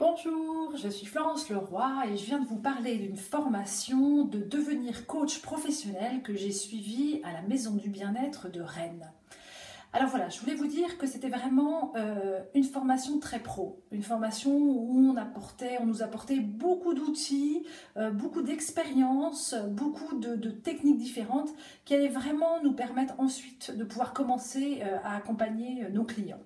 Bonjour, je suis Florence Leroy et je viens de vous parler d'une formation de devenir coach professionnel que j'ai suivie à la Maison du Bien-être de Rennes. Alors voilà, je voulais vous dire que c'était vraiment une formation très pro, une formation où on nous apportait beaucoup d'outils, beaucoup d'expériences, beaucoup de techniques différentes qui allaient vraiment nous permettre ensuite de pouvoir commencer à accompagner nos clients.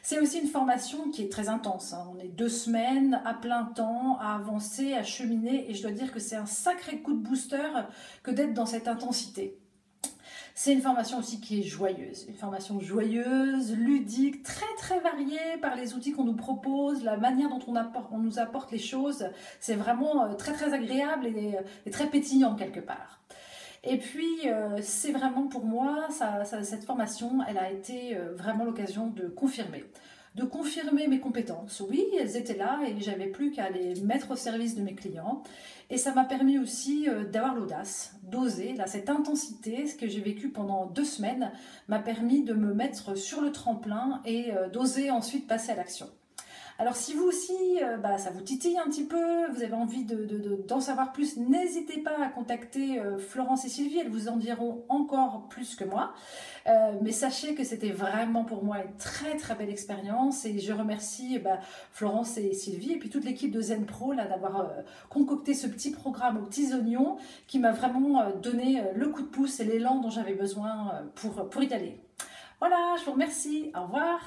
C'est aussi une formation qui est très intense, hein. On est 2 semaines à plein temps, à avancer, à cheminer, et je dois dire que c'est un sacré coup de booster que d'être dans cette intensité. C'est une formation aussi qui est joyeuse, une formation joyeuse, ludique, très variée par les outils qu'on nous propose, la manière dont on nous apporte les choses. C'est vraiment très agréable et très pétillant quelque part. Et puis, c'est vraiment pour moi, cette formation, elle a été vraiment l'occasion de confirmer mes compétences. Oui, elles étaient là et j'avais plus qu'à les mettre au service de mes clients. Et ça m'a permis aussi d'avoir l'audace, d'oser. Là, cette intensité, ce que j'ai vécu pendant 2 semaines, m'a permis de me mettre sur le tremplin et d'oser ensuite passer à l'action. Alors si vous aussi, ça vous titille un petit peu, vous avez envie d'en savoir plus, n'hésitez pas à contacter Florence et Sylvie, elles vous en diront encore plus que moi. Mais sachez que c'était vraiment pour moi une très belle expérience et je remercie Florence et Sylvie et puis toute l'équipe de Zen Pro là, d'avoir concocté ce petit programme aux petits oignons qui m'a vraiment donné le coup de pouce et l'élan dont j'avais besoin pour y aller. Voilà, je vous remercie, au revoir.